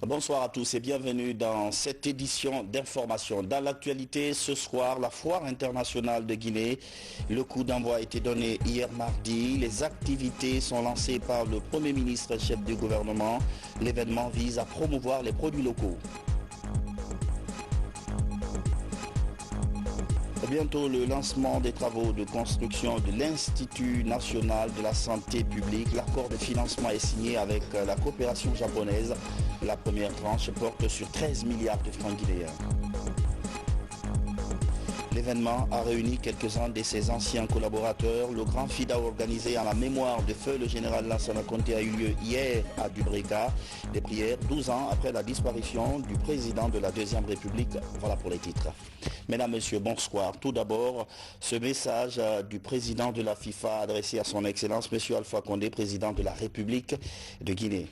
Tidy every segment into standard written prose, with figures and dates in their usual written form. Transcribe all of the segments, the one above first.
Bonsoir à tous et bienvenue dans cette édition d'information. Dans l'actualité, ce soir, la foire internationale de Guinée. Le coup d'envoi a été donné hier mardi. Les activités sont lancées par le Premier ministre, chef du gouvernement. L'événement vise à promouvoir les produits locaux. Bientôt le lancement des travaux de construction de l'Institut national de la santé publique. L'accord de financement est signé avec la coopération japonaise. La première tranche porte sur 13 milliards de francs guinéens. L'événement a réuni quelques-uns de ses anciens collaborateurs. Le grand FIDA organisé en la mémoire de feu le général Lansana Conté a eu lieu hier à Dubrega. Des prières 12 ans après la disparition du président de la Deuxième République. Voilà pour les titres. Mesdames, Messieurs, bonsoir. Tout d'abord, ce message du président de la FIFA adressé à son Excellence, M. Alpha Condé, président de la République de Guinée.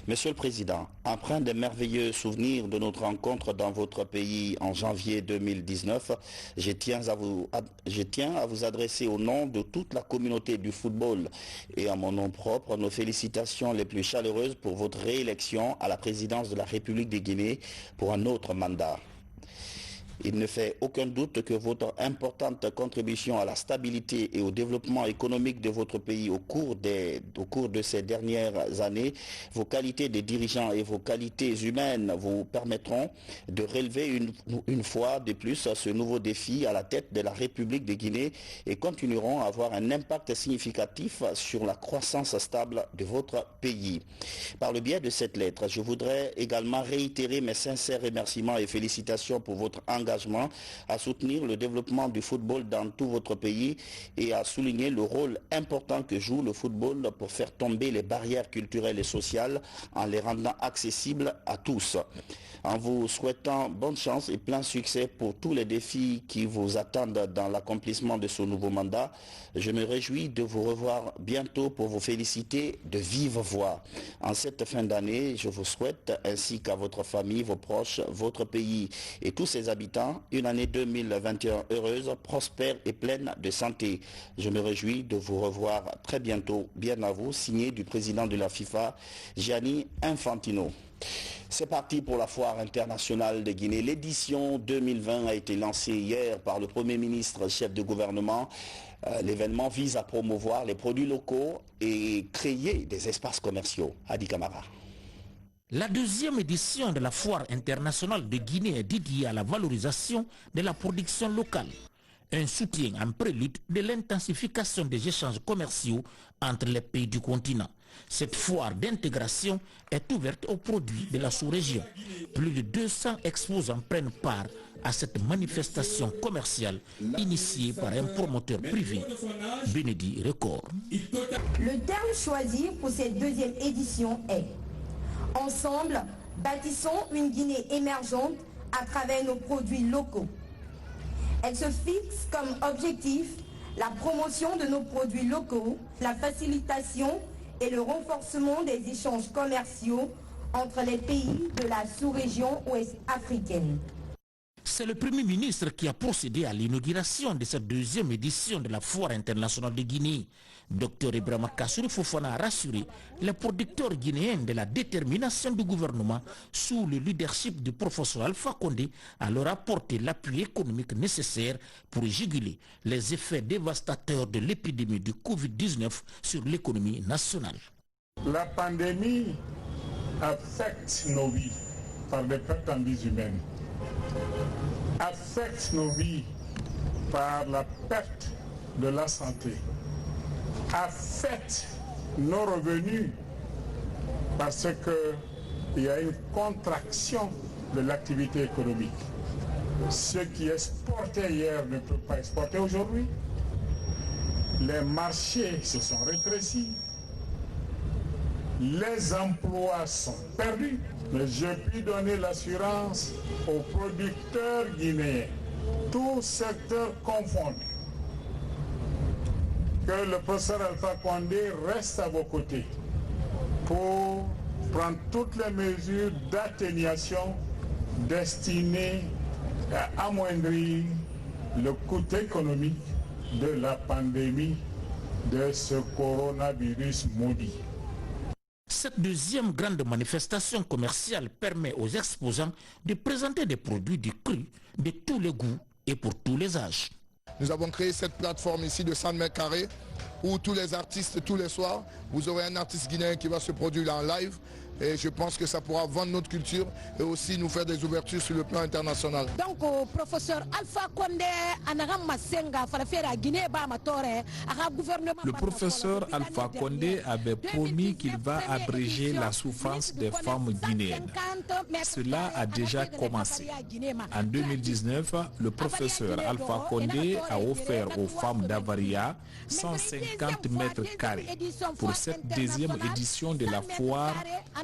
Monsieur le Président, empreint de merveilleux souvenirs de notre rencontre dans votre pays en janvier 2019, je tiens à vous adresser au nom de toute la communauté du football et à mon nom propre nos félicitations les plus chaleureuses pour votre réélection à la présidence de la République de Guinée pour un autre mandat. Il ne fait aucun doute que votre importante contribution à la stabilité et au développement économique de votre pays au cours de ces dernières années, vos qualités de dirigeants et vos qualités humaines vous permettront de relever une fois de plus ce nouveau défi à la tête de la République de Guinée et continueront à avoir un impact significatif sur la croissance stable de votre pays. Par le biais de cette lettre, je voudrais également réitérer mes sincères remerciements et félicitations pour votre engagement à soutenir le développement du football dans tout votre pays et à souligner le rôle important que joue le football pour faire tomber les barrières culturelles et sociales en les rendant accessibles à tous. En vous souhaitant bonne chance et plein succès pour tous les défis qui vous attendent dans l'accomplissement de ce nouveau mandat, je me réjouis de vous revoir bientôt pour vous féliciter de vive voix. En cette fin d'année, je vous souhaite, ainsi qu'à votre famille, vos proches, votre pays et tous ses habitants, une année 2021 heureuse, prospère et pleine de santé. Je me réjouis de vous revoir très bientôt, bien à vous, signé du président de la FIFA, Gianni Infantino. C'est parti pour la foire internationale de Guinée. L'édition 2020 a été lancée hier par le Premier ministre, chef de gouvernement. L'événement vise à promouvoir les produits locaux et créer des espaces commerciaux. Adi Kamara. La deuxième édition de la foire internationale de Guinée est dédiée à la valorisation de la production locale. Un soutien en prélude de l'intensification des échanges commerciaux entre les pays du continent. Cette foire d'intégration est ouverte aux produits de la sous-région. Plus de 200 exposants prennent part à cette manifestation commerciale initiée par un promoteur privé, Benedi Record. Le terme choisi pour cette deuxième édition est « Ensemble, bâtissons une Guinée émergente à travers nos produits locaux ». Elle se fixe comme objectif la promotion de nos produits locaux, la facilitation et le renforcement des échanges commerciaux entre les pays de la sous-région ouest africaine. C'est le Premier ministre qui a procédé à l'inauguration de cette deuxième édition de la Foire internationale de Guinée. Dr Ibrahima Kassouri Fofana a rassuré les producteurs guinéens de la détermination du gouvernement sous le leadership du professeur Alpha Condé à leur apporter l'appui économique nécessaire pour juguler les effets dévastateurs de l'épidémie du Covid-19 sur l'économie nationale. La pandémie affecte nos vies par des pertes en vies humaines, affecte nos vies par la perte de la santé, affecte nos revenus parce qu'il y a une contraction de l'activité économique. Ce qui exportait hier ne peut pas exporter aujourd'hui. Les marchés se sont rétrécis. Les emplois sont perdus. Mais je puis donner l'assurance aux producteurs guinéens, tous secteurs confondus, que le professeur Alpha Condé reste à vos côtés pour prendre toutes les mesures d'atténuation destinées à amoindrir le coût économique de la pandémie de ce coronavirus maudit. Cette deuxième grande manifestation commerciale permet aux exposants de présenter des produits du cru de tous les goûts et pour tous les âges. Nous avons créé cette plateforme ici de 100 mètres carrés où tous les artistes, tous les soirs, vous aurez un artiste guinéen qui va se produire en live. Et je pense que ça pourra vendre notre culture et aussi nous faire des ouvertures sur le plan international. Donc, professeur Alpha Condé, le professeur Alpha Condé avait promis qu'il va abréger la souffrance des femmes guinéennes. Cela a déjà commencé. En 2019, le professeur Alpha Condé a offert aux femmes d'Avaria 150 mètres carrés. Pour cette deuxième édition de la foire,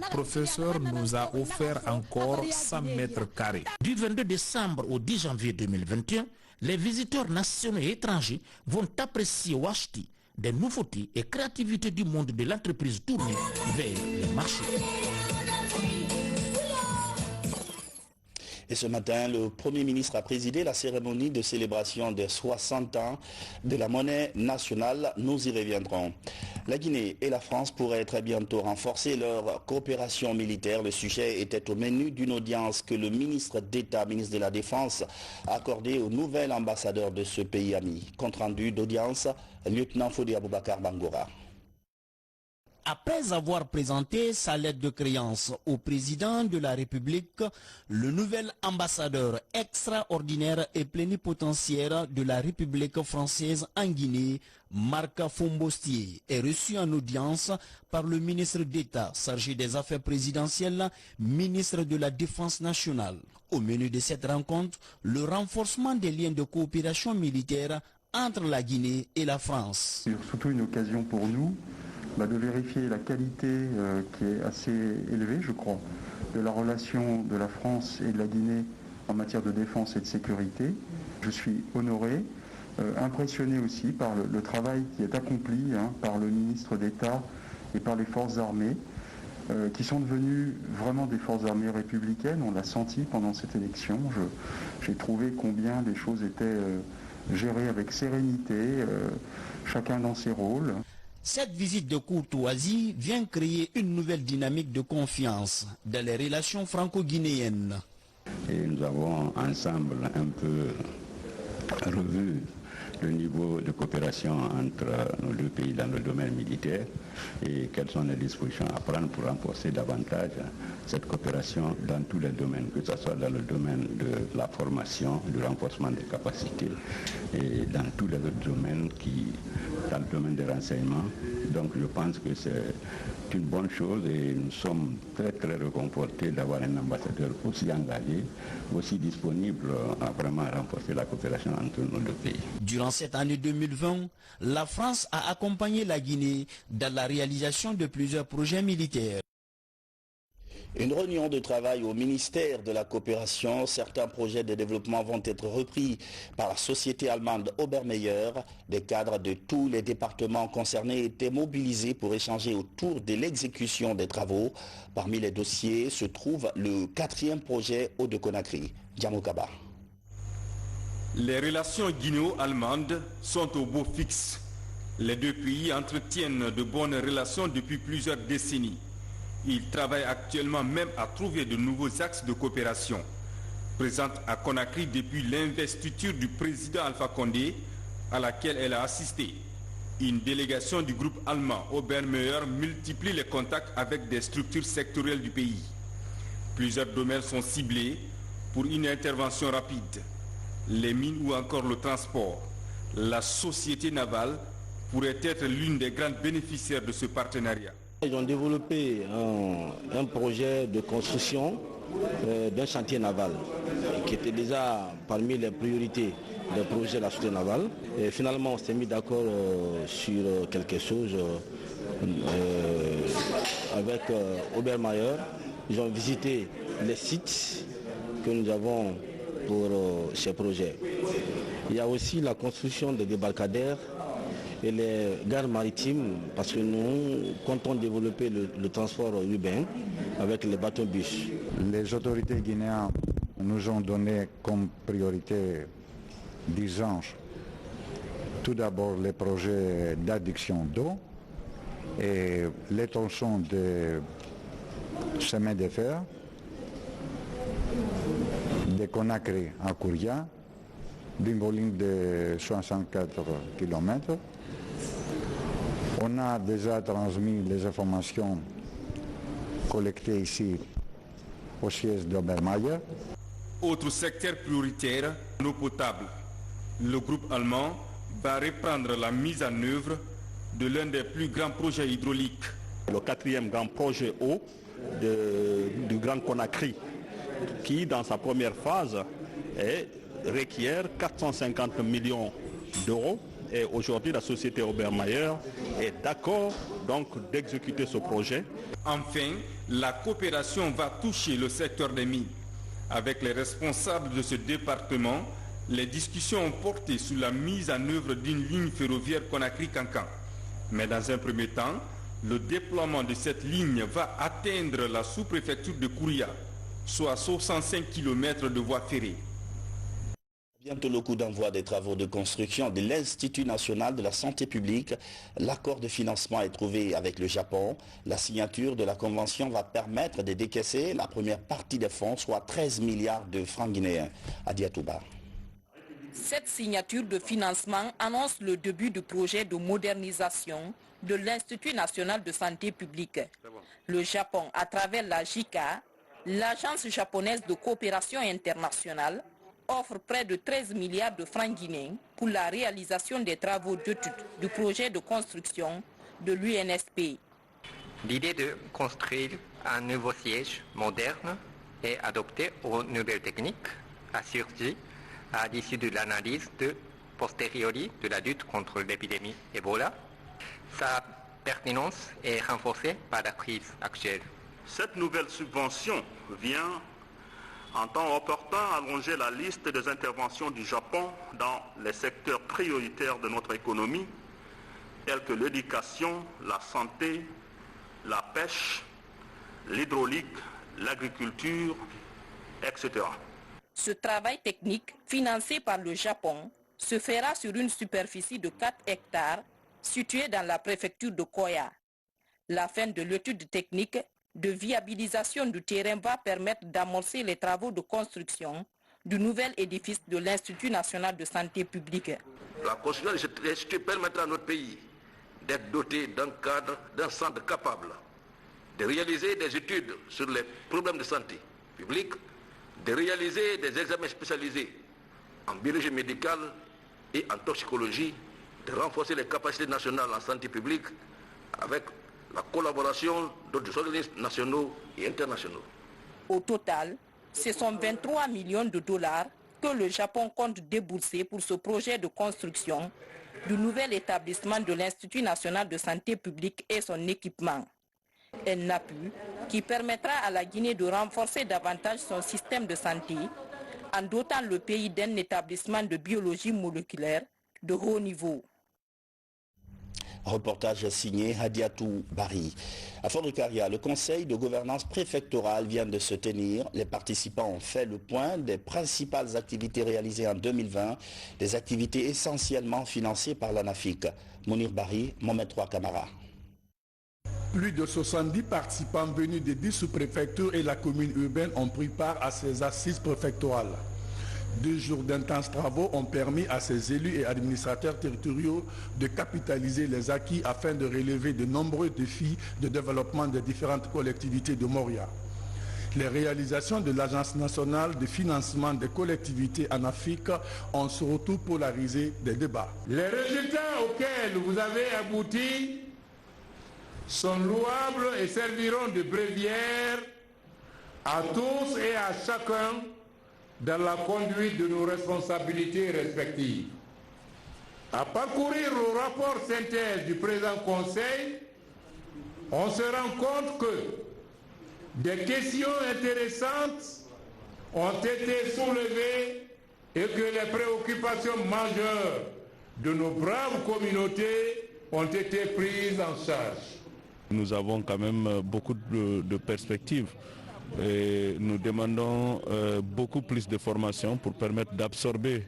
le professeur nous a offert encore 100 mètres carrés. Du 22 décembre au 10 janvier 2021, les visiteurs nationaux et étrangers vont apprécier ou acheter des nouveautés et créativités du monde de l'entreprise tournée vers les marchés. Et ce matin, le Premier ministre a présidé la cérémonie de célébration des 60 ans de la monnaie nationale. Nous y reviendrons. La Guinée et la France pourraient très bientôt renforcer leur coopération militaire. Le sujet était au menu d'une audience que le ministre d'État, ministre de la Défense, a accordée au nouvel ambassadeur de ce pays ami. Compte rendu d'audience, lieutenant Fodé Aboubakar Bangora. Après avoir présenté sa lettre de créance au président de la République, le nouvel ambassadeur extraordinaire et plénipotentiaire de la République française en Guinée, Marc Fombostier, est reçu en audience par le ministre d'État chargé des Affaires présidentielles, ministre de la Défense nationale. Au menu de cette rencontre, le renforcement des liens de coopération militaire entre la Guinée et la France. C'est surtout une occasion pour nous de vérifier la qualité qui est assez élevée, je crois, de la relation de la France et de la Guinée en matière de défense et de sécurité. Je suis honoré, impressionné aussi par le travail qui est accompli par le ministre d'État et par les forces armées, qui sont devenues vraiment des forces armées républicaines. On l'a senti pendant cette élection. J'ai trouvé combien les choses étaient gérées avec sérénité, chacun dans ses rôles. Cette visite de courtoisie vient créer une nouvelle dynamique de confiance dans les relations franco-guinéennes. Et nous avons ensemble un peu revu le niveau de coopération entre nos deux pays dans le domaine militaire et quelles sont les dispositions à prendre pour renforcer davantage cette coopération dans tous les domaines, que ce soit dans le domaine de la formation, du renforcement des capacités et dans tous les autres domaines dans le domaine des renseignements. Donc je pense que c'est une bonne chose et nous sommes très très réconfortés d'avoir un ambassadeur aussi engagé, aussi disponible à vraiment renforcer la coopération entre nos deux pays. Durant cette année 2020, la France a accompagné la Guinée dans la réalisation de plusieurs projets militaires. Une réunion de travail au ministère de la Coopération. Certains projets de développement vont être repris par la société allemande Obermeier. Des cadres de tous les départements concernés étaient mobilisés pour échanger autour de l'exécution des travaux. Parmi les dossiers se trouve le 4e projet Haut-de-Conakry. Djamoukaba. Les relations guinéo-allemandes sont au beau fixe. Les deux pays entretiennent de bonnes relations depuis plusieurs décennies. Ils travaillent actuellement même à trouver de nouveaux axes de coopération. Présente à Conakry depuis l'investiture du président Alpha Condé, à laquelle elle a assisté. Une délégation du groupe allemand Obermeier multiplie les contacts avec des structures sectorielles du pays. Plusieurs domaines sont ciblés pour une intervention rapide. Les mines ou encore le transport. La société navale pourrait être l'une des grandes bénéficiaires de ce partenariat. Ils ont développé un projet de construction d'un chantier naval qui était déjà parmi les priorités des projets de la société navale. Et finalement, on s'est mis d'accord sur quelque chose avec Obermeier. Ils ont visité les sites que nous avons pour ces projets. Il y a aussi la construction des débarcadères et les gares maritimes, parce que nous comptons développer le transport urbain avec les bateaux-bus. Les autorités guinéennes nous ont donné comme priorité d'urgence tout d'abord les projets d'adduction d'eau et les tronçons de chemin de fer de Conakry à Kouria, d'une volume de 64 km. On a déjà transmis les informations collectées ici au siège d'Obermayr. Autre secteur prioritaire, l'eau potable. Le groupe allemand va reprendre la mise en œuvre de l'un des plus grands projets hydrauliques. Le 4e grand projet eau du Grand Conakry, qui dans sa première phase requiert 450 millions d'euros. Et aujourd'hui, la société Obermayr est d'accord donc d'exécuter ce projet. Enfin, la coopération va toucher le secteur des mines. Avec les responsables de ce département, les discussions ont porté sur la mise en œuvre d'une ligne ferroviaire Conakry-Cancan. Mais dans un premier temps, le déploiement de cette ligne va atteindre la sous-préfecture de Kouria, soit 65 km de voies ferrées. Bientôt le coup d'envoi des travaux de construction de l'Institut national de la santé publique. L'accord de financement est trouvé avec le Japon. La signature de la convention va permettre de décaisser la première partie des fonds, soit 13 milliards de francs guinéens. Adia Touba. Cette signature de financement annonce le début du projet de modernisation de l'Institut national de santé publique. Le Japon, à travers la JICA, l'agence japonaise de coopération internationale, offre près de 13 milliards de francs guinéens pour la réalisation des travaux d'étude du projet de construction de l'UNSP. L'idée de construire un nouveau siège moderne et adopter aux nouvelles techniques a surgi à l'issue de l'analyse de posteriori de la lutte contre l'épidémie Ebola. Sa pertinence est renforcée par la crise actuelle. Cette nouvelle subvention vient en temps opportun allonger la liste des interventions du Japon dans les secteurs prioritaires de notre économie, tels que l'éducation, la santé, la pêche, l'hydraulique, l'agriculture, etc. Ce travail technique, financé par le Japon, se fera sur une superficie de 4 hectares située dans la préfecture de Koya. La fin de l'étude technique de viabilisation du terrain va permettre d'amorcer les travaux de construction du nouvel édifice de l'Institut national de santé publique. La construction de cet institut permettra à notre pays d'être doté d'un cadre, d'un centre capable de réaliser des études sur les problèmes de santé publique, de réaliser des examens spécialisés en biologie médicale et en toxicologie, de renforcer les capacités nationales en santé publique avec la collaboration d'autres organismes nationaux et internationaux. Au total, ce sont 23 millions de dollars que le Japon compte débourser pour ce projet de construction du nouvel établissement de l'Institut national de santé publique et son équipement. Un appui qui permettra à la Guinée de renforcer davantage son système de santé en dotant le pays d'un établissement de biologie moléculaire de haut niveau. Reportage signé Hadiatou Bari. À Fort-de-Caria, le conseil de gouvernance préfectorale vient de se tenir. Les participants ont fait le point des principales activités réalisées en 2020, des activités essentiellement financées par l'ANAFIC. Mounir Bari, Mohamed III Camara. Plus de 70 participants venus des 10 sous-préfectures et la commune urbaine ont pris part à ces assises préfectorales. 2 jours d'intenses travaux ont permis à ces élus et administrateurs territoriaux de capitaliser les acquis afin de relever de nombreux défis de développement des différentes collectivités de Moria. Les réalisations de l'Agence nationale de financement des collectivités en Afrique ont surtout polarisé des débats. Les résultats auxquels vous avez abouti sont louables et serviront de bréviaire à tous et à chacun dans la conduite de nos responsabilités respectives. À parcourir le rapport synthèse du présent Conseil, on se rend compte que des questions intéressantes ont été soulevées et que les préoccupations majeures de nos braves communautés ont été prises en charge. Nous avons quand même beaucoup de perspectives. Et nous demandons beaucoup plus de formation pour permettre d'absorber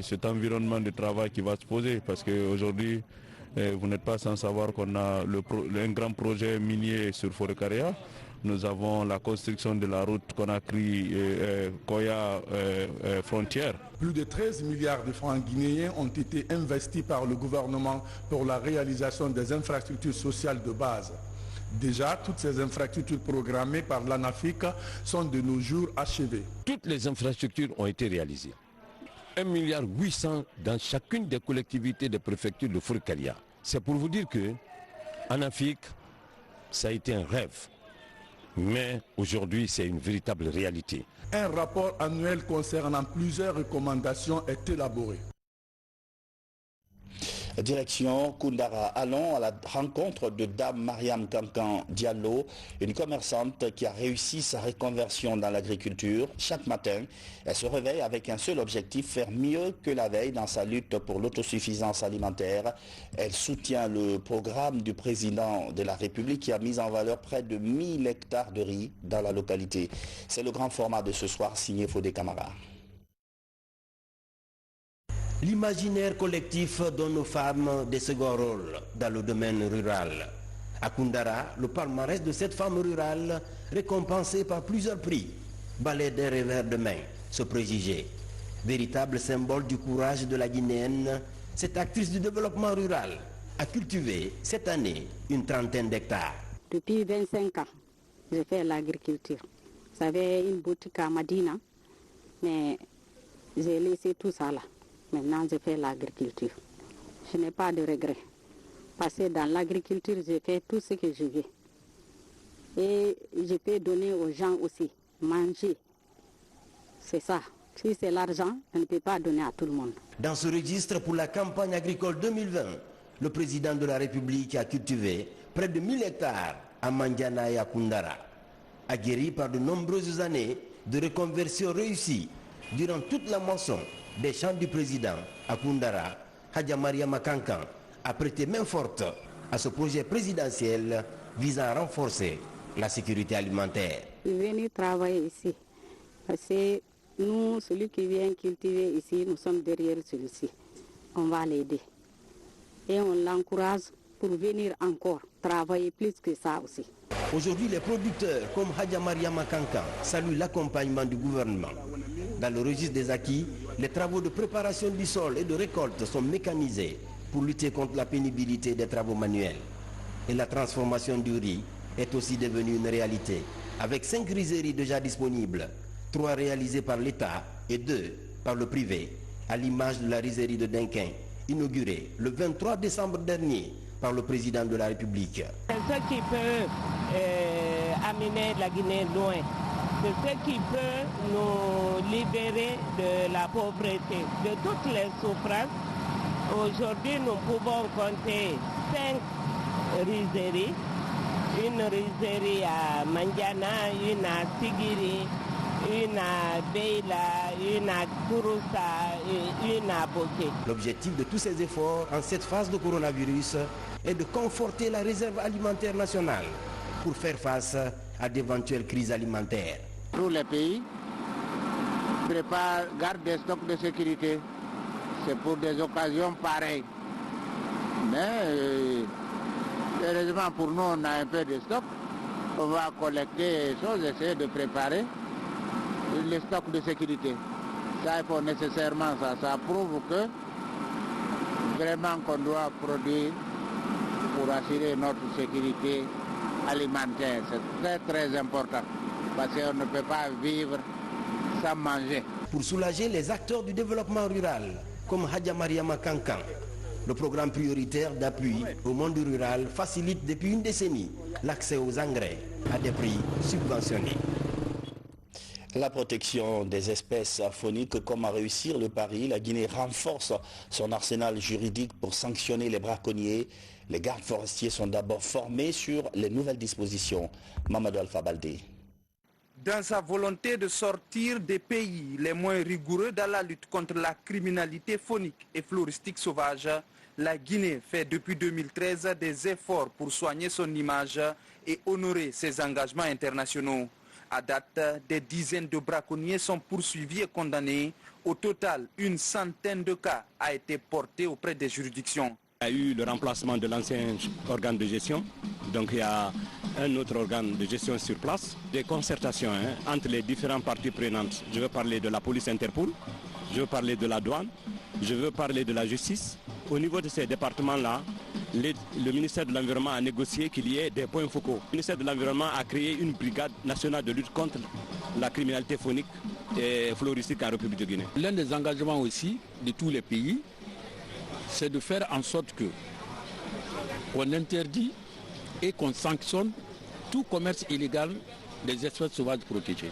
cet environnement de travail qui va se poser, parce qu'aujourd'hui Vous n'êtes pas sans savoir qu'on a un grand projet minier sur Forêt-Caria. Nous avons la construction de la route Conakry-Koya-Frontière. Plus de 13 milliards de francs guinéens ont été investis par le gouvernement pour la réalisation des infrastructures sociales de base. Déjà, toutes ces infrastructures programmées par l'ANAFIC sont de nos jours achevées. Toutes les infrastructures ont été réalisées. 1,8 milliard dans chacune des collectivités des préfectures de Forêt-Caria. C'est pour vous dire que ANAFIC, ça a été un rêve. Mais aujourd'hui, c'est une véritable réalité. Un rapport annuel concernant plusieurs recommandations est élaboré. Direction Koundara. Allons à la rencontre de Dame Mariam Kankan Diallo, une commerçante qui a réussi sa reconversion dans l'agriculture. Chaque matin, elle se réveille avec un seul objectif, faire mieux que la veille dans sa lutte pour l'autosuffisance alimentaire. Elle soutient le programme du président de la République qui a mis en valeur près de 1000 hectares de riz dans la localité. C'est le grand format de ce soir, signé Fodé Camara. L'imaginaire collectif donne aux femmes des seconds rôles dans le domaine rural. À Koundara, le palmarès de cette femme rurale, récompensée par plusieurs prix, balai des revers de main, ce préjugé. Véritable symbole du courage de la Guinéenne, cette actrice du développement rural a cultivé cette année une trentaine d'hectares. Depuis 25 ans, je fais l'agriculture. J'avais une boutique à Madina, mais j'ai laissé tout ça là. Maintenant, je fais l'agriculture. Je n'ai pas de regrets. Parce que dans l'agriculture, je fais tout ce que je veux. Et je peux donner aux gens aussi, manger. C'est ça. Si c'est l'argent, on ne peut pas donner à tout le monde. Dans ce registre pour la campagne agricole 2020, le président de la République a cultivé près de 1000 hectares à Mandiana et à Koundara. Aguerri par de nombreuses années de reconversion réussie durant toute la moisson des champs du président à Koundara, Hadja Mariama Kankan a prêté main forte à ce projet présidentiel visant à renforcer la sécurité alimentaire. Je suis venu travailler ici parce que nous, celui qui vient cultiver ici, nous sommes derrière celui-ci. On va l'aider et on l'encourage pour venir encore travailler plus que ça aussi. Aujourd'hui, les producteurs comme Hadja Mariama Kankan saluent l'accompagnement du gouvernement. Dans le registre des acquis, les travaux de préparation du sol et de récolte sont mécanisés pour lutter contre la pénibilité des travaux manuels. Et la transformation du riz est aussi devenue une réalité, avec 5 rizeries déjà disponibles, 3 réalisées par l'État et 2 par le privé, à l'image de la rizerie de Denquin, inaugurée le 23 décembre dernier par le président de la République. C'est ce qui peut amener la Guinée loin. C'est ce qui peut nous libérer de la pauvreté, de toutes les souffrances. Aujourd'hui, nous pouvons compter 5 rizeries. Une rizerie à Mandiana, une à Sigiri, une à Beila, une à Kouroussa et une à Boké. L'objectif de tous ces efforts en cette phase de coronavirus est de conforter la réserve alimentaire nationale pour faire face à d'éventuelles crises alimentaires. Tous les pays gardent des stocks de sécurité. C'est pour des occasions pareilles. Mais heureusement pour nous, on a un peu de stock. On va collecter les choses, essayer de préparer les stocks de sécurité. Ça, il faut nécessairement ça. Ça prouve que vraiment qu'on doit produire pour assurer notre sécurité alimentaire. C'est très très important parce qu'on ne peut pas vivre sans manger. Pour soulager les acteurs du développement rural, comme Hadja Mariama Kankan, le programme prioritaire d'appui au monde rural facilite depuis une décennie l'accès aux engrais à des prix subventionnés. La protection des espèces fauniques, comment réussir le pari? La Guinée renforce son arsenal juridique pour sanctionner les braconniers. Les gardes forestiers sont d'abord formés sur les nouvelles dispositions. Mamadou Alpha Baldé. Dans sa volonté de sortir des pays les moins rigoureux dans la lutte contre la criminalité faunique et floristique sauvage, la Guinée fait depuis 2013 des efforts pour soigner son image et honorer ses engagements internationaux. À date, des dizaines de braconniers sont poursuivis et condamnés. Au total, une centaine de cas a été porté auprès des juridictions. Il y a eu le remplacement de l'ancien organe de gestion, donc il y a un autre organe de gestion sur place, des concertations entre les différentes parties prenantes. Je veux parler de la police Interpol, je veux parler de la douane, je veux parler de la justice. Au niveau de ces départements-là, le ministère de l'Environnement a négocié qu'il y ait des points focaux. Le ministère de l'Environnement a créé une brigade nationale de lutte contre la criminalité faunique et floristique en République de Guinée. L'un des engagements aussi de tous les pays, c'est de faire en sorte qu'on interdit et qu'on sanctionne tout commerce illégal des espèces sauvages protégées.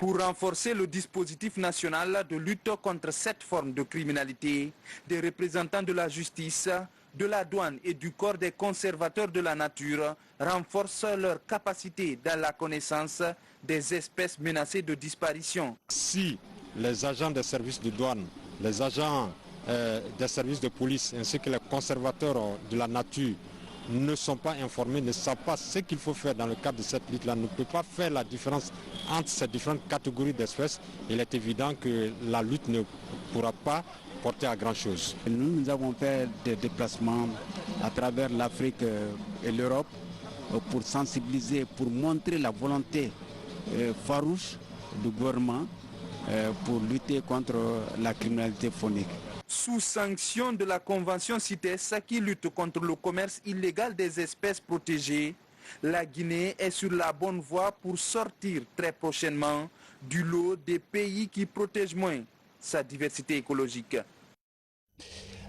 Pour renforcer le dispositif national de lutte contre cette forme de criminalité, des représentants de la justice, de la douane et du corps des conservateurs de la nature renforcent leur capacité dans la connaissance des espèces menacées de disparition. Si les agents des services de douane, les agents des services de police ainsi que les conservateurs de la nature ne sont pas informés, ne savent pas ce qu'il faut faire dans le cadre de cette lutte-là, ne peut pas faire la différence entre ces différentes catégories d'espèces, il est évident que la lutte ne pourra pas porter à grand chose. Nous avons fait des déplacements à travers l'Afrique et l'Europe pour sensibiliser, pour montrer la volonté farouche du gouvernement pour lutter contre la criminalité faunique. Sous sanction de la Convention CITES qui lutte contre le commerce illégal des espèces protégées, la Guinée est sur la bonne voie pour sortir très prochainement du lot des pays qui protègent moins sa diversité écologique.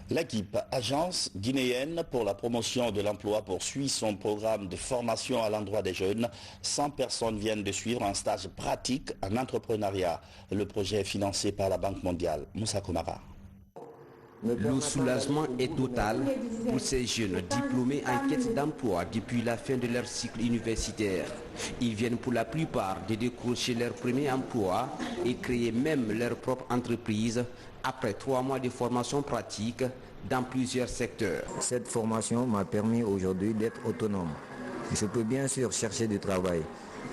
L'équipe Agence guinéenne pour la promotion de l'emploi poursuit son programme de formation à l'endroit des jeunes. 100 personnes viennent de suivre un stage pratique en entrepreneuriat. Le projet est financé par la Banque mondiale. Moussa Komara. Le soulagement est total pour ces jeunes diplômés en quête d'emploi depuis la fin de leur cycle universitaire. Ils viennent pour la plupart de décrocher leur premier emploi et créer même leur propre entreprise après 3 mois de formation pratique dans plusieurs secteurs. Cette formation m'a permis aujourd'hui d'être autonome. Je peux bien sûr chercher du travail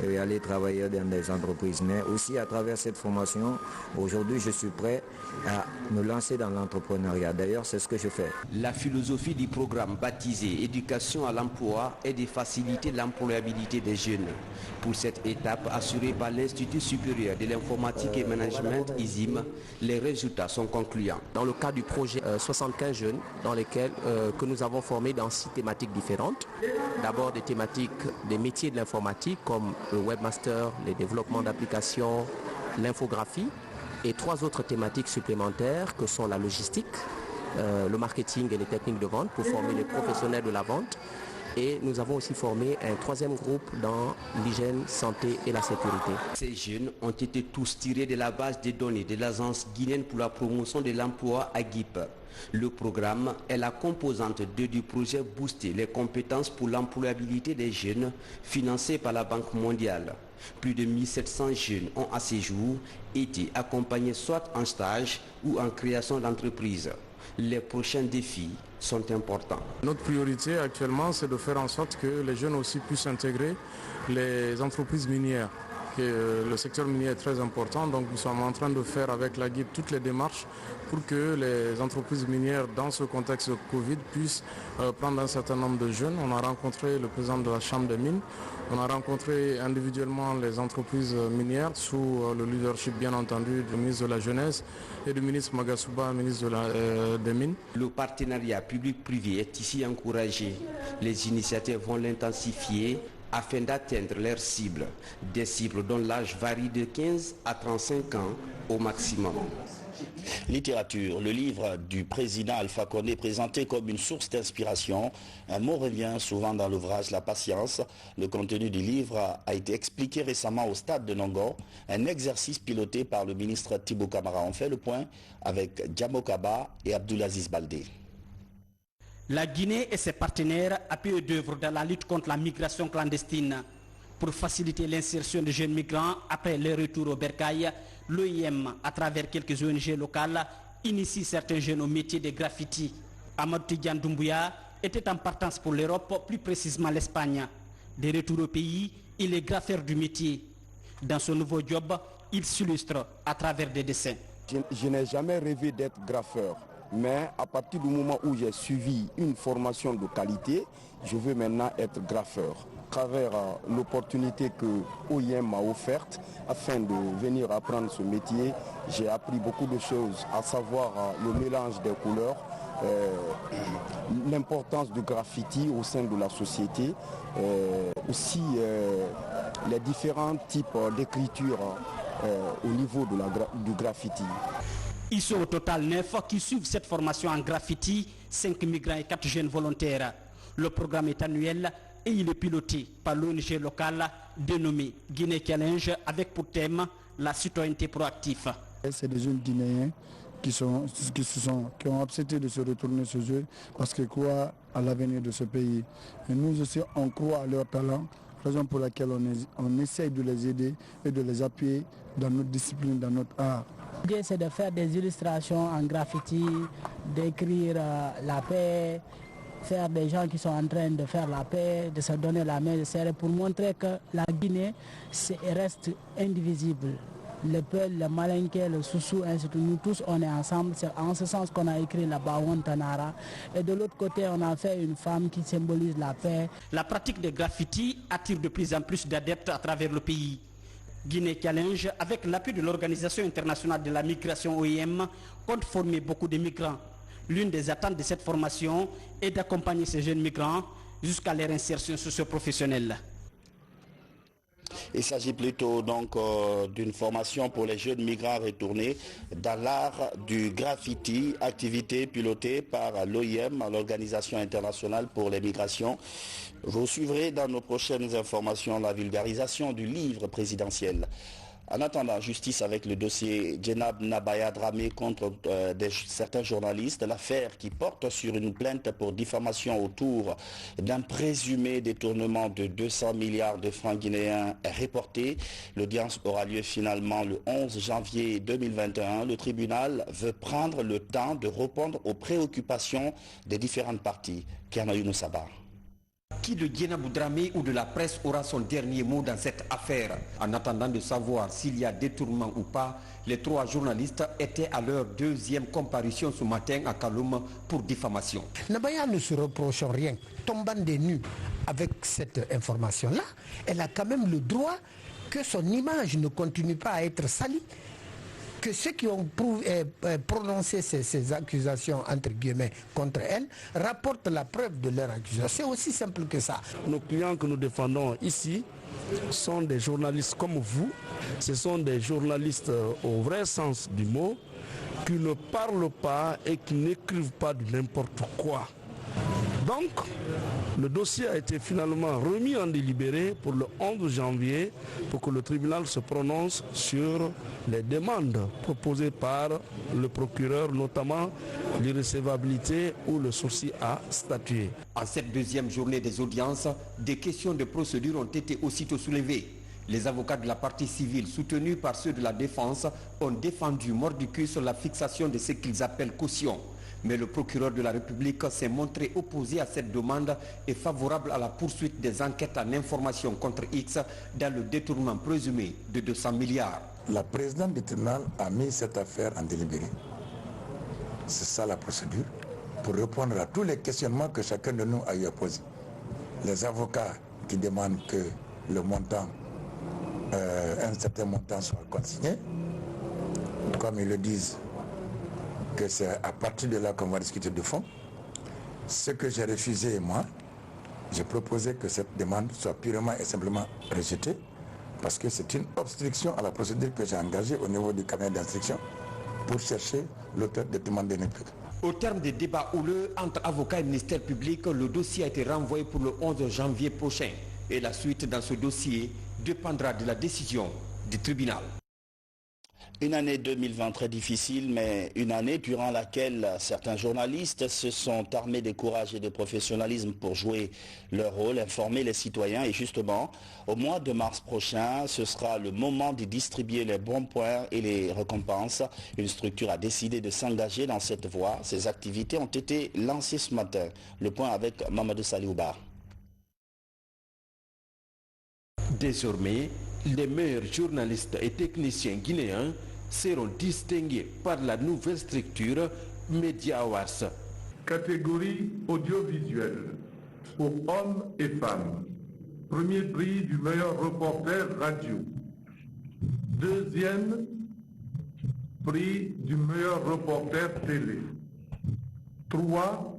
et aller travailler dans des entreprises, mais aussi à travers cette formation, aujourd'hui je suis prêt à me lancer dans l'entrepreneuriat. D'ailleurs, c'est ce que je fais. La philosophie du programme baptisé Éducation à l'emploi est de faciliter l'employabilité des jeunes. Pour cette étape assurée par l'Institut supérieur de l'informatique et management ISIM, les résultats sont concluants. Dans le cadre du projet 75 jeunes dans lesquels que nous avons formés dans 6 thématiques différentes. D'abord des thématiques des métiers de l'informatique comme le webmaster, les développements d'applications, l'infographie et 3 autres thématiques supplémentaires que sont la logistique, le marketing et les techniques de vente pour former les professionnels de la vente. Et nous avons aussi formé un 3e groupe dans l'hygiène, santé et la sécurité. Ces jeunes ont été tous tirés de la base des données de l'Agence guinéenne pour la promotion de l'emploi AGIP. Le programme est la composante 2 du projet Booster les compétences pour l'employabilité des jeunes financé par la Banque mondiale. Plus de 1700 jeunes ont à ce jour été accompagnés soit en stage ou en création d'entreprise. Les prochains défis sont importants. Notre priorité actuellement, c'est de faire en sorte que les jeunes aussi puissent intégrer les entreprises minières. Le secteur minier est très important, donc nous sommes en train de faire avec la GIP toutes les démarches pour que les entreprises minières, dans ce contexte de Covid, puissent prendre un certain nombre de jeunes. On a rencontré le président de la Chambre des mines, on a rencontré individuellement les entreprises minières sous le leadership bien entendu du ministre de la Jeunesse et du ministre Magasuba, ministre des Mines. Le partenariat public-privé est ici encouragé. Les initiatives vont l'intensifier afin d'atteindre leurs cibles, des cibles dont l'âge varie de 15 à 35 ans au maximum. Littérature, le livre du président Alpha Condé présenté comme une source d'inspiration. Un mot revient souvent dans l'ouvrage La Patience. Le contenu du livre a été expliqué récemment au stade de Nongo, un exercice piloté par le ministre Thibaut Camara. On fait le point avec Djamo Kaba et Abdoulaziz Baldé. La Guinée et ses partenaires appuient d'œuvre dans la lutte contre la migration clandestine. Pour faciliter l'insertion de jeunes migrants après leur retour au bercail, l'OIM, à travers quelques ONG locales, initie certains jeunes au métier des graffitis. Amadou Tidiane Doumbouya était en partance pour l'Europe, plus précisément l'Espagne. De retour au pays, il est graffeur du métier. Dans son nouveau job, il s'illustre à travers des dessins. Je n'ai jamais rêvé d'être graffeur. Mais à partir du moment où j'ai suivi une formation de qualité, je veux maintenant être graffeur. À travers l'opportunité que OIM m'a offerte afin de venir apprendre ce métier, j'ai appris beaucoup de choses, à savoir le mélange des couleurs, l'importance du graffiti au sein de la société, aussi les différents types d'écriture au niveau du graffiti. Ils sont au total 9 qui suivent cette formation en graffiti, 5 migrants et 4 jeunes volontaires. Le programme est annuel et il est piloté par l'ONG locale dénommée Guinée Challenge avec pour thème la citoyenneté proactive. C'est des jeunes Guinéens qui ont accepté de se retourner chez eux parce qu'ils croient à l'avenir de ce pays. Et nous aussi, on croit à leur talent, raison pour laquelle on essaye de les aider et de les appuyer dans notre discipline, dans notre art. L'idée, c'est de faire des illustrations en graffiti, d'écrire la paix, faire des gens qui sont en train de faire la paix, de se donner la main, de serrer pour montrer que la Guinée reste indivisible. Le Peul, le Malinké, le Soussou, ainsi de suite, nous tous on est ensemble. C'est en ce sens qu'on a écrit la Bawon Tanara. Et de l'autre côté, on a fait une femme qui symbolise la paix. La pratique des graffitis attire de plus en plus d'adeptes à travers le pays. Guinée Challenge, avec l'appui de l'Organisation internationale de la migration OIM, compte former beaucoup de migrants. L'une des attentes de cette formation est d'accompagner ces jeunes migrants jusqu'à leur insertion socio-professionnelle. Il s'agit plutôt donc d'une formation pour les jeunes migrants retournés dans l'art du graffiti, activité pilotée par l'OIM, l'Organisation internationale pour les migrations. Vous suivrez dans nos prochaines informations la vulgarisation du livre présidentiel. En attendant, justice avec le dossier Djenab Nabaya Dramé contre certains journalistes, l'affaire qui porte sur une plainte pour diffamation autour d'un présumé détournement de 200 milliards de francs guinéens est reportée. L'audience aura lieu finalement le 11 janvier 2021. Le tribunal veut prendre le temps de répondre aux préoccupations des différentes parties. Kianayoun Sabah. Qui de Djenab Dramé ou de la presse aura son dernier mot dans cette affaire? En attendant de savoir s'il y a détournement ou pas, les 3 journalistes étaient à leur 2e comparution ce matin à Kaloum pour diffamation. Nabaya ne se reproche rien. Tombant des nues avec cette information-là, elle a quand même le droit que son image ne continue pas à être salie. Que ceux qui ont prononcé ces accusations entre guillemets contre elle rapportent la preuve de leur accusation. C'est aussi simple que ça. Nos clients que nous défendons ici sont des journalistes comme vous. Ce sont des journalistes au vrai sens du mot qui ne parlent pas et qui n'écrivent pas de n'importe quoi. Donc, le dossier a été finalement remis en délibéré pour le 11 janvier pour que le tribunal se prononce sur les demandes proposées par le procureur, notamment l'irrecevabilité ou le sursis à statuer. En cette 2e journée des audiences, des questions de procédure ont été aussitôt soulevées. Les avocats de la partie civile, soutenus par ceux de la défense, ont défendu mordicus sur la fixation de ce qu'ils appellent caution. Mais le procureur de la République s'est montré opposé à cette demande et favorable à la poursuite des enquêtes en information contre X dans le détournement présumé de 200 milliards. La présidente du tribunal a mis cette affaire en délibéré. C'est ça la procédure, pour répondre à tous les questionnements que chacun de nous a eu à poser. Les avocats qui demandent que le montant, un certain montant soit consigné, comme ils le disent, que c'est à partir de là qu'on va discuter de fond. Ce que j'ai refusé, moi, j'ai proposé que cette demande soit purement et simplement rejetée parce que c'est une obstruction à la procédure que j'ai engagée au niveau du cabinet d'instruction pour chercher l'auteur de demande de n'importe. Au terme des débats houleux entre avocats et ministère public, le dossier a été renvoyé pour le 11 janvier prochain. Et la suite dans ce dossier dépendra de la décision du tribunal. Une année 2020 très difficile, mais une année durant laquelle certains journalistes se sont armés de courage et de professionnalisme pour jouer leur rôle, informer les citoyens. Et justement, au mois de mars prochain, ce sera le moment de distribuer les bons points et les récompenses. Une structure a décidé de s'engager dans cette voie. Ces activités ont été lancées ce matin. Le point avec Mamadou Saliouba. Désormais, les meilleurs journalistes et techniciens guinéens seront distingués par la nouvelle structure Media Awards. Catégorie audiovisuelle pour hommes et femmes. Premier prix du meilleur reporter radio. Deuxième prix du meilleur reporter télé. 3.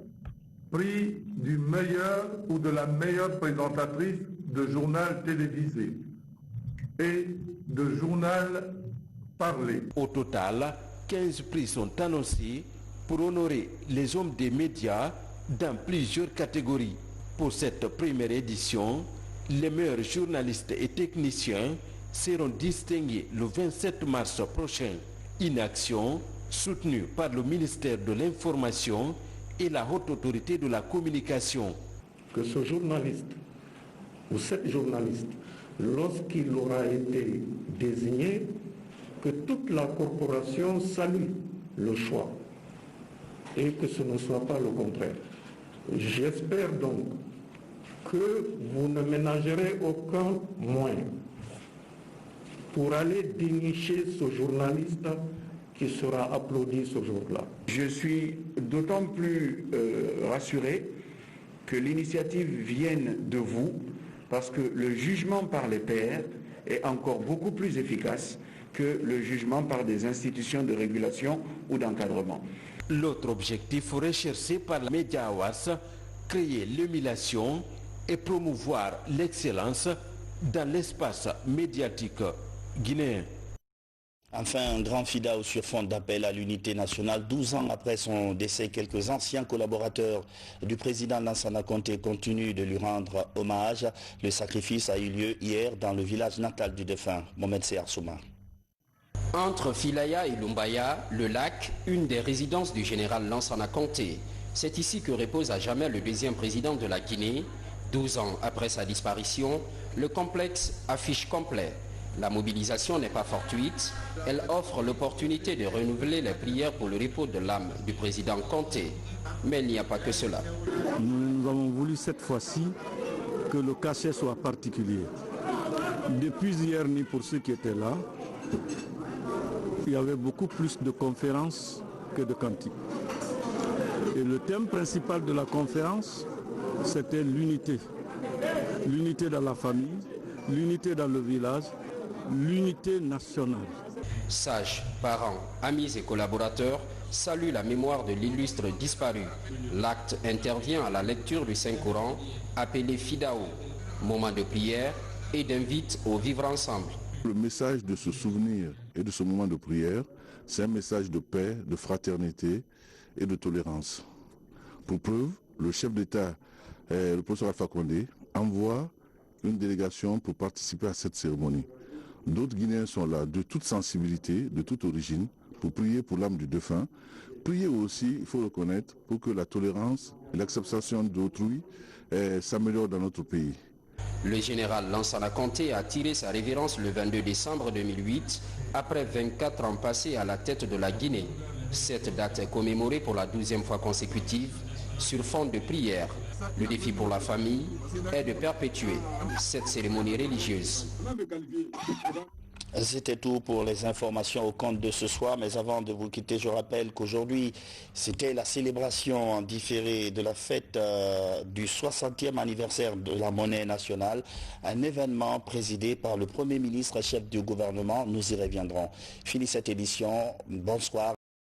Prix du meilleur ou de la meilleure présentatrice de journal télévisé et de journal parlé. Au total, 15 prix sont annoncés pour honorer les hommes des médias dans plusieurs catégories. Pour cette première édition, les meilleurs journalistes et techniciens seront distingués le 27 mars prochain. Une action soutenue par le ministère de l'Information et la Haute Autorité de la Communication. Que ce journaliste ou cette journaliste, lorsqu'il aura été désigné, que toute la corporation salue le choix et que ce ne soit pas le contraire. J'espère donc que vous ne ménagerez aucun moyen pour aller dénicher ce journaliste qui sera applaudi ce jour-là. Je suis d'autant plus rassuré que l'initiative vienne de vous, parce que le jugement par les pairs est encore beaucoup plus efficace que le jugement par des institutions de régulation ou d'encadrement. L'autre objectif recherché par la Media Awards, créer l'émulation et promouvoir l'excellence dans l'espace médiatique guinéen. Enfin, un grand FIDAO sur fond d'appel à l'unité nationale. 12 ans après son décès, quelques anciens collaborateurs du président Lansana Conté continuent de lui rendre hommage. Le sacrifice a eu lieu hier dans le village natal du défunt, Mohamed Seyar Souma. Entre Filaya et Lumbaya, le lac, une des résidences du général Lansana Conté. C'est ici que repose à jamais le deuxième président de la Guinée. 12 ans après sa disparition, le complexe affiche complet. La mobilisation n'est pas fortuite, elle offre l'opportunité de renouveler les prières pour le repos de l'âme du président Conté. Mais il n'y a pas que cela. Nous avons voulu cette fois-ci que le cachet soit particulier. Depuis hier ni pour ceux qui étaient là, il y avait beaucoup plus de conférences que de cantiques. Et le thème principal de la conférence, c'était l'unité. L'unité dans la famille, l'unité dans le village, l'unité nationale. Sages, parents, amis et collaborateurs saluent la mémoire de l'illustre disparu. L'acte intervient à la lecture du Saint-Coran, appelé FIDAO, moment de prière et d'invite au vivre ensemble. Le message de ce souvenir et de ce moment de prière, c'est un message de paix, de fraternité et de tolérance. Pour preuve, le chef d'État, le professeur Alpha Condé, envoie une délégation pour participer à cette cérémonie. D'autres Guinéens sont là, de toute sensibilité, de toute origine, pour prier pour l'âme du défunt. Prier aussi, il faut reconnaître, pour que la tolérance et l'acceptation d'autrui s'améliorent dans notre pays. Le général Lansana Conté a tiré sa révérence le 22 décembre 2008, après 24 ans passés à la tête de la Guinée. Cette date est commémorée pour la 12e fois consécutive sur fond de prière. Le défi pour la famille est de perpétuer cette cérémonie religieuse. C'était tout pour les informations au compte de ce soir, mais avant de vous quitter, je rappelle qu'aujourd'hui, c'était la célébration en différé de la fête du 60e anniversaire de la monnaie nationale, un événement présidé par le Premier ministre, chef du gouvernement. Nous y reviendrons. Fini cette édition, bonsoir.